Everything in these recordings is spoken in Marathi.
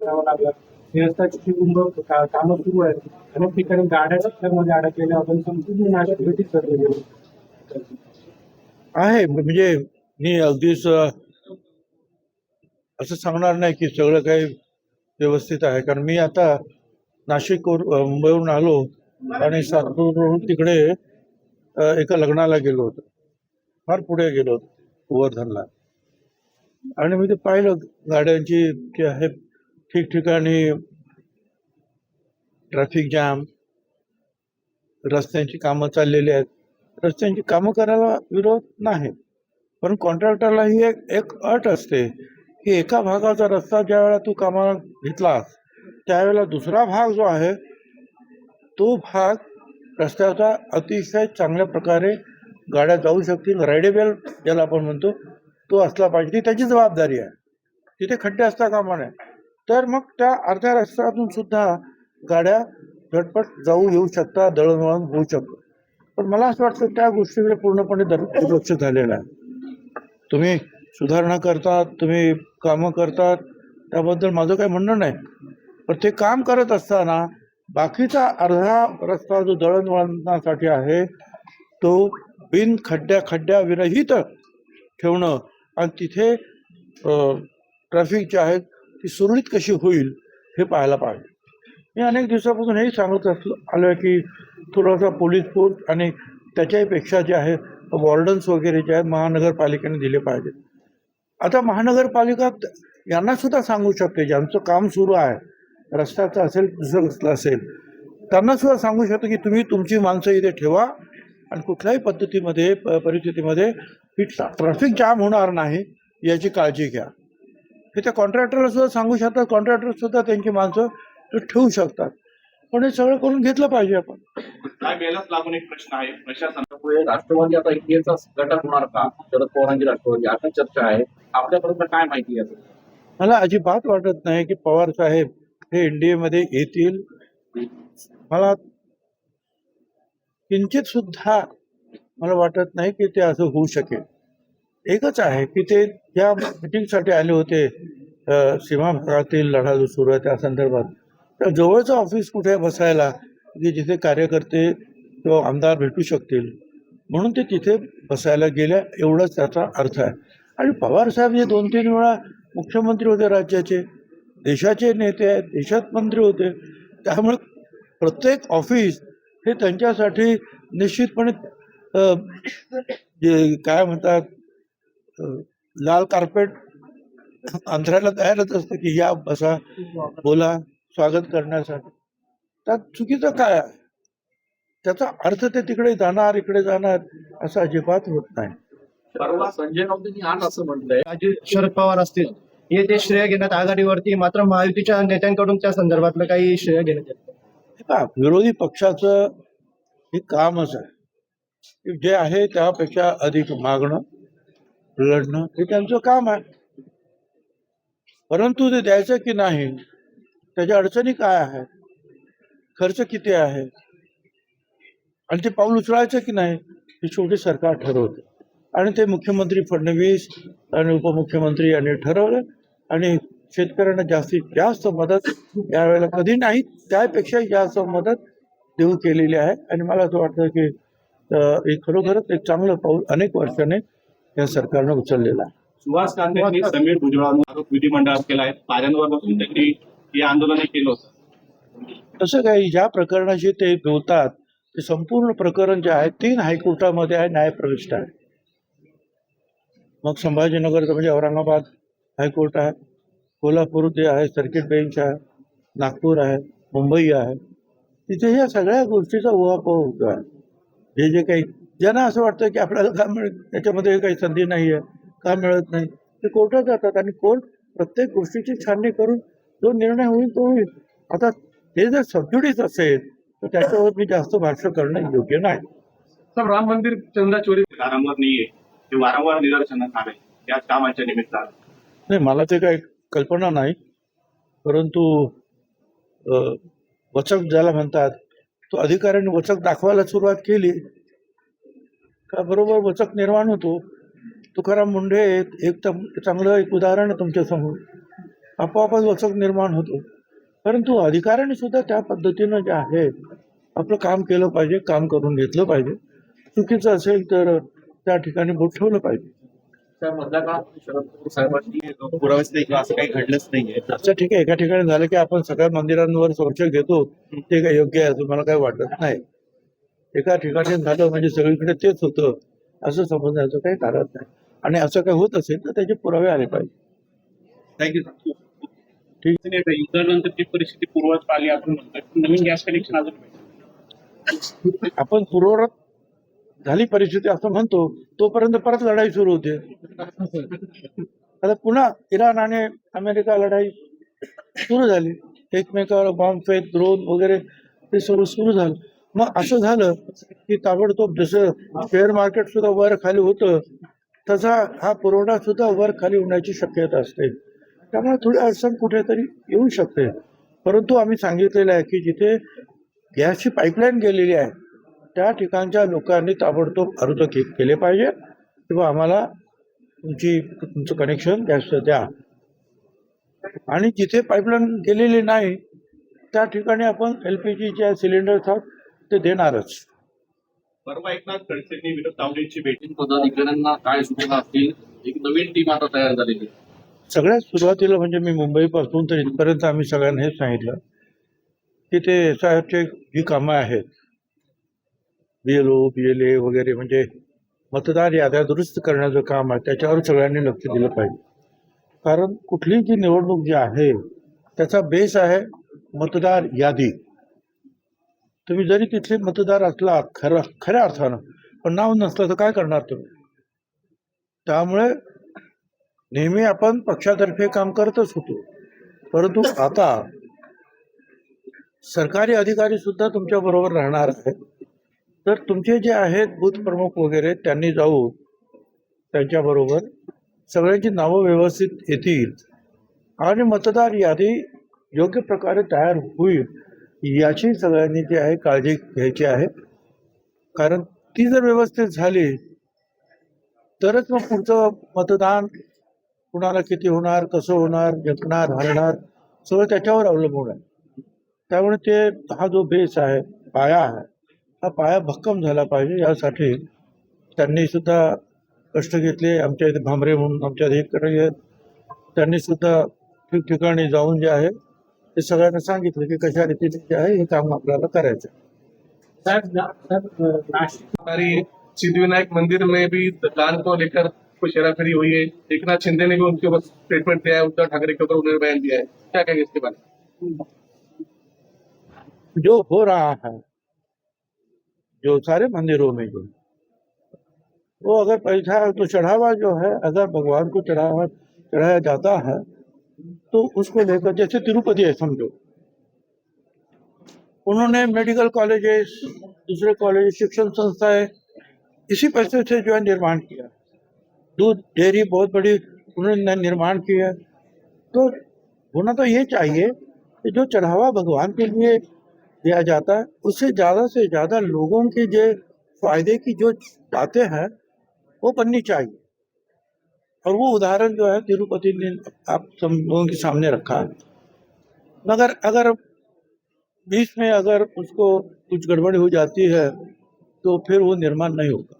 करावं लागलं. निरस्ताची कामं सुरू आहेत. अनेक ठिकाणी गाड्या रस्त्यामध्ये अडकलेल्या आपण संपूर्ण नाशिक भेटीत सर्व गेलो आहे. म्हणजे मी अगदीच असं सांगणार नाही की सगळं काही व्यवस्थित आहे, कारण मी आता मुंबईवरून आलो आणि सातपूरवरून तिकडे एका लग्नाला गेलो होतो. फार पुढे गेलो होतो, गोवर्धनला. आणि मी ते पाहिलं गाड्यांची की आहे ठिकठिकाणी ट्रॅफिक जॅम, रस्त्यांची कामं चाललेली आहेत. रस्त्यांची कामं करायला विरोध नाही, पण कॉन्ट्रॅक्टरला ही एक अट असते की एका भागाचा रस्ता ज्या वेळेला तू कामाला घेतलास त्यावेळेला दुसरा भाग जो आहे तो भाग रस्त्याचा अतिशय चांगल्या प्रकारे गाड्या जाऊ शकतील, रायडेबल ज्याला आपण म्हणतो तो असला पाहिजे. ती त्याची जबाबदारी आहे. तिथे खड्डे असता कामा नये. तर मग त्या अर्ध्या रस्त्यातून सुद्धा गाड्या झटपट जाऊ येऊ शकतात, दळणवळण होऊ शकतं. पण मला असं वाटतं त्या गोष्टीकडे पूर्णपणे दुर्लक्ष झालेलं आहे. तुम्ही सुधारणा करतात, तुम्ही कामं करतात, त्याबद्दल माझं काही म्हणणं नाही. पण ते काम करत असताना बाकीचा अर्धा रस्ता जो दळणवळणासाठी आहे तो बिन खड्ड्या विरहित ठेवणं आणि तिथे ट्रॅफिक जी आहे ती सुरळीत कशी होईल हे पाहायला पाहिजे. मी अनेक दिवसापासून हेही सांगत आलो आहे की थोडासा पोलीस फोर्स आणि त्याच्यापेक्षा जे आहे वॉर्डन्स वगैरे जे आहेत महानगरपालिकेने दिले पाहिजेत. आता महानगरपालिका यांना सुद्धा सांगू शकते, ज्यांचं काम सुरू आहे, रस्त्याचं असेल दुसरं कसलं असेल, त्यांना सुद्धा सांगू शकतो की तुम्ही तुमची माणसं इथे ठेवा आणि कुठल्याही परिस्थितीमध्ये ही ट्रॅफिक जाम होणार नाही याची काळजी घ्या. हे त्या कॉन्ट्रॅक्टरला सुद्धा सांगू शकतात. कॉन्ट्रॅक्टर सुद्धा त्यांची माणसं ठेवू शकतात. पण हे सगळं करून घेतलं पाहिजे आपण. यालाच लागून एक प्रश्न आहे, प्रशासनामुळे राष्ट्रवादी आता इंडियाचा गटात होणार का? शरद पवारांची राष्ट्रवादी अशी चर्चा आहे. आपल्यापर्यंत काय माहिती आहे? मला अजिबात वाटत नाही की पवार साहेब हे एनडीएमध्ये येतील. मला किंचित सुद्धा मला वाटत नाही की ते असं होऊ शकेल. एकच आहे की ते या मिटिंगसाठी आले होते, सीमा भागातील लढा जो सुरू आहे त्या संदर्भात. तर जवळचं ऑफिस कुठे बसायला की जिथे कार्यकर्ते किंवा आमदार भेटू शकतील म्हणून ते तिथे बसायला गेल्या, एवढंच त्याचा अर्थ आहे. आणि पवार साहेब हे 2-3 वेळा मुख्यमंत्री होते राज्याचे, देशाचे नेते आहेत, देशात मंत्री होते. त्यामुळे प्रत्येक ऑफिस हे त्यांच्यासाठी निश्चितपणे जे काय म्हणतात लाल कार्पेट अंतरायला तयारच असतं की या बसा बोला स्वागत करण्यासाठी. त्यात चुकीचं काय आहे? त्याचा अर्थ ते तिकडे जाणार इकडे जाणार असं अजिबात होत नाही. परवा संजय राऊतांनी आज असं म्हटलंय शरद पवार असतील हे ते श्रेय घेण्यात आघाडीवरती, मात्र महायुतीच्या नेत्यांकडून त्या संदर्भातलं काही श्रेय घेण्यात येतं. विरोधी पक्षाचं हे कामच आहे, जे आहे त्यापेक्षा अधिक मागणं लढणं हे त्यांचं काम आहे. परंतु ते द्यायचं की नाही, त्याच्या अडचणी काय आहेत, खर्च किती आहे आणि ते पाऊल उचलायचं की नाही हे शेवटी सरकार ठरवते. आणि ते मुख्यमंत्री फडणवीस आणि उपमुख्यमंत्री यांनी ठरवलं आणि शेतकऱ्यांना जास्तीत जास्त मदत यावेळेला कधी नाही त्यापेक्षाही जास्त मदत देऊ केलेली आहे. आणि मला असं वाटतं की हे खरोखरच एक चांगलं पाऊल अनेक वर्षाने या सरकारनं उचललेलं आहे. सुहास कांदेंनी समीर भुजबळांवर आरोप विधिमंडळात केला आहे. पाऱ्यांवर बसून त्यांनी हे आंदोलन केलं होतं. तसं काही ज्या प्रकरणाशी ते बोलतात ते संपूर्ण प्रकरण जे आहे 3 हायकोर्टामध्ये आहे, न्यायप्रविष्ट आहे. मग संभाजीनगरचं म्हणजे औरंगाबाद हायकोर्ट आहे, कोल्हापूर जे आहे सर्किट बेंच आहे, नागपूर आहे, मुंबई आहे. तिथे या सगळ्या गोष्टीचा उहापोह होतो आहे. जे काही ज्यांना असं वाटतं की आपल्याला का त्याच्यामध्ये काही संधी नाही आहे, का मिळत नाही, ते कोर्टात जातात आणि कोर्ट प्रत्येक गोष्टीची छाननी करून जो निर्णय होईल तो होईल. आता हे जर सबज्युडिस असेल तर त्याच्यावर मी जास्त भाष्य करणं योग्य नाही. सर, राम मंदिर चंदा चोरी वारंवार नाहीये, ते वारंवार निदर्शनास आले याच कामाच्या निमित्तानं. नाही, मला ते काही कल्पना नाही, परंतु वचक ज्याला म्हणतात तो अधिकाऱ्यांनी वचक दाखवायला सुरुवात केली का बरोबर वचक निर्माण होतो. तुकाराम मुंढे एक चांगलं एक उदाहरण आहे तुमच्या समोर. आपोआपच वचक निर्माण होतो. परंतु अधिकाऱ्यांनी सुद्धा त्या पद्धतीनं जे आहे आपलं काम केलं पाहिजे, काम करून घेतलं पाहिजे. चुकीचं असेल तर त्या ठिकाणी बोट ठेवलं पाहिजे. त्या मधल्या काळात शरद पवार साहेबांनी पुरावेच नाही किंवा असं काही घडलंच नाहीये. असं ठीक आहे, एका ठिकाणी झालं की आपण सगळ्या मंदिरांवर संशय घेतो, ते काय योग्य आहे असं मला काही वाटत नाही. एका ठिकाणी झालं म्हणजे सगळीकडे तेच होतं असं समजण्याचं काही कारण नाही. आणि असं काही होत असेल तर त्याचे पुरावे आले पाहिजे. थँक्यू. युद्धानंतरची परिस्थिती पूर्ववत आली आपण म्हणतोय, नवीन गॅस कनेक्शन अजून पाहिजे. आपण पूर्ववत झाली परिस्थिती असं म्हणतो, तोपर्यंत परत लढाई सुरू होते. आता पुन्हा इराण आणि अमेरिका लढाई सुरू झाली, एकमेकावर बॉम्बफेक, ड्रोन वगैरे ते सुरू झालं. मग असं झालं की ताबडतोब जसं शेअर मार्केट सुद्धा वर खाली होतं, तसा हा पुरवठा सुद्धा वर खाली होण्याची शक्यता असते. त्यामुळे थोडी अडचण कुठेतरी येऊ शकते. परंतु आम्ही सांगितलेलं आहे की जिथे गॅसची पाईपलाईन गेलेली आहे त्या ठिकाणच्या लोकांनी ताबडतोब अर्ज केले पाहिजे किंवा आम्हाला तुमचं कनेक्शन गॅसचं द्या. आणि जिथे पाईपलाईन गेलेली नाही त्या ठिकाणी आपण LPG सिलेंडर्स आहोत ते देणारच. परवा एकनाथ खडसेंनी विनोद तावडेंची भेटी पदाधिकाऱ्यांना काय सूचना असतील? एक नवीन टीम आता तयार झालेली आहे. सगळ्यात सुरुवातीला म्हणजे मी मुंबईपासून तर इथपर्यंत आम्ही सगळ्यांना हेच सांगितलं की ते SIRची जी कामं आहेत, BLO, BLA वगैरे म्हणजे मतदार याद्या दुरुस्त करण्याचं काम आहे, त्याच्यावर सगळ्यांनी लक्ष दिलं पाहिजे. कारण कुठलीही जी निवडणूक जी आहे त्याचा बेस आहे मतदार यादी. तुम्ही जरी तिथले मतदार असला खऱ्या अर्थानं, पण नाव नसलं तर काय करणार तुम्ही? त्यामुळे नेहमी आपण पक्षातर्फे काम करतच होतो, परंतु आता सरकारी अधिकारी सुद्धा तुमच्या बरोबर राहणार आहेत. तर तुमचे जे आहेत बूथ प्रमुख वगैरे त्यांनी जाऊन त्यांच्याबरोबर सगळ्यांची नावं व्यवस्थित येतील आणि मतदार यादी योग्य प्रकारे तयार होईल याची सगळ्यांनी जी आहे काळजी घ्यायची आहे. कारण ती जर व्यवस्थित झाली तरच मग पुढचं मतदान कुणाला किती होणार, कसं होणार, जिंकणार, हरणार सगळं त्याच्यावर अवलंबून आहे. त्यामुळे ते हा जो बेस आहे, पाया आहे, हा पाया भक्कम झाला पाहिजे. यासाठी त्यांनी सुद्धा कष्ट घेतले. आमच्या इथे भामरे म्हणून आमच्या अधिकारी आहेत, त्यांनी सुद्धा ठिकठिकाणी जाऊन जे आहे ते सगळ्यांना सांगितलं की कशा रीतीने जे आहे हे काम आपल्याला करायचं. नाशिक सिद्धिविनायक मंदिर में भी दान को लेकर कुछ हेराफेरी हुई है। एकनाथ शिंदे ने भी उनके ऊपर स्टेटमेंट दिया है, उद्धव ठाकरे के ऊपर उन्होंने बयान दिया है, क्या कहेंगे इसके बारे में? जो हो रहा है, जो सारे मंदिरों में जो वो अगर पैसा तो चढ़ावा जो है अगर भगवान को चढ़ाया जाता है तो उसको लेकर, जैसे तिरुपति है समझो, उन्होंने मेडिकल कॉलेजेस, दूसरे कॉलेज, शिक्षण संस्थाएं इसी पैसे से जो है निर्माण किया. दूध डेयरी बहुत बड़ी उन्होंने निर्माण की है. तो होना तो ये चाहिए कि जो चढ़ावा भगवान के लिए दिया जाता है उससे से ज़्यादा लोगों के जो फायदे की जो बातें हैं वो बननी चाहिए. और वो उदाहरण जो है तिरुपति ने आप सब लोगों के सामने रखा है. मगर अगर बीच में अगर उसको कुछ गड़बड़ी हो जाती है तो फिर वो निर्माण नहीं होगा.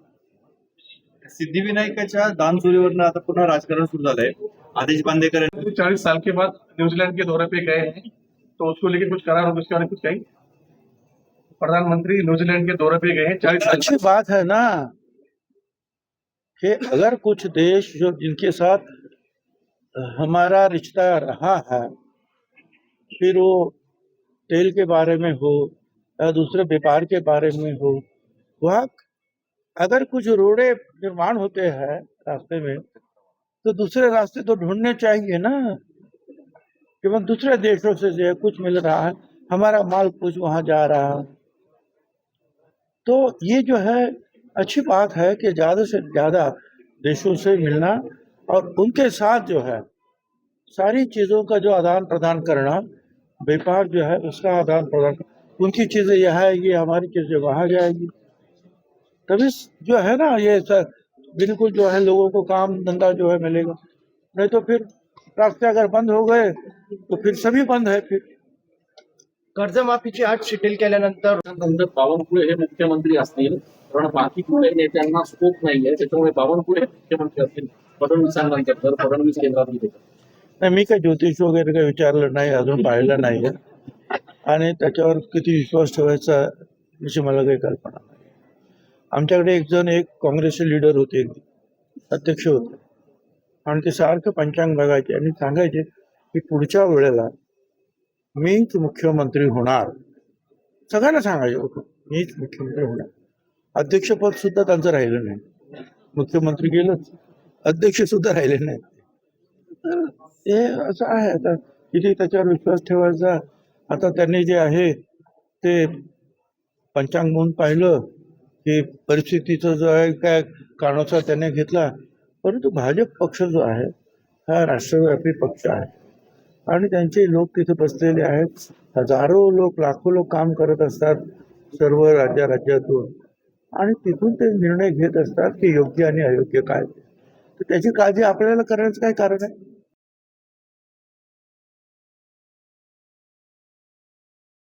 सिद्धिविनायकाच्या दानचोरीवरनं आता पुन्हा राजकारण सुरू झालंय. आदेश बांदेकर 40 साल के बाद न्यूजीलैंड के दौरे पे गए हैं, तो उसको लेकर कुछ करार हो, उसके बारे में कुछ कहें? प्रधानमंत्री न्यूजीलैंड के दौरे पे गए हैं 40 साल अच्छी बात है ना कि अगर कुछ देश जो जिनके साथ हमारा रिश्ता रहा है, फिर वो तेल के बारे में हो या दूसरे व्यापार के बारे में हो, वहाँ अगर कुछ रोड़े निर्माण होते हैं रास्ते में तो दूसरे रास्ते तो ढूंढने चाहिए ना. कि वह दूसरे देशों से जो है कुछ मिल रहा है, हमारा माल कुछ वहाँ जा रहा है. तो ये जो है अच्छी बात है कि ज़्यादा से ज़्यादा देशों से मिलना और उनके साथ जो है सारी चीज़ों का जो आदान प्रदान करना, व्यापार जो है उसका आदान प्रदान, उनकी चीज़ें यहाँ आएगी, हमारी चीज़ें वहाँ जाएगी. तभी जो है ना ये बिल्कुल जो है लोगों को काम धंधा जो है मिलेगा. नहीं तो फिर रास्ते अगर बंद हो गए तो फिर सभी बंद है फिर। कर्जमाफीची अट शिथिल केल्यानंतर नंतर बावनकुळे हे मुख्यमंत्री असतील, कारण बाकी कुठल्याही नेत्यांना स्कोप नाहीये, त्याच्यामुळे बावनकुळे मुख्यमंत्री असतील फडणवीसांनंतर, जर फडणवीस केंद्रात गेले तर. नाही, मी काय ज्योतिष वगैरे काही विचारलं नाही, अजून पाहिलं नाही आणि त्याच्यावर किती विश्वास ठेवायचा याची मला काही कल्पना नाही. आमच्याकडे एक काँग्रेसचे लीडर होते, अध्यक्ष होते आणि ते सारखं पंचांग बघायचे आणि सांगायचे की पुढच्या वेळेला मीच मुख्यमंत्री होणार. सगळ्यांना सांगायचे होतं मीच मुख्यमंत्री होणार. अध्यक्षपद सुद्धा त्यांचं राहिलं नाही, मुख्यमंत्री गेलंच, अध्यक्ष सुद्धा राहिले नाही. तर ते असं आहे, आता किती त्याच्यावर विश्वास ठेवायचा. आता त्यांनी जे आहे ते पंचांग म्हणून पाहिलं की परिस्थितीचं जो आहे काय कानोसा त्याने घेतला, परंतु भाजप पक्ष जो आहे हा राष्ट्रव्यापी पक्ष आहे आणि त्यांचे लोक तिथे बसलेले आहेत. हजारो लोक, लाखो लोक काम करत असतात सर्व राज्यातून आणि तिथून ते निर्णय घेत असतात की योग्य आणि अयोग्य काय. तर त्याची काळजी आपल्याला करण्याचं काय कारण आहे.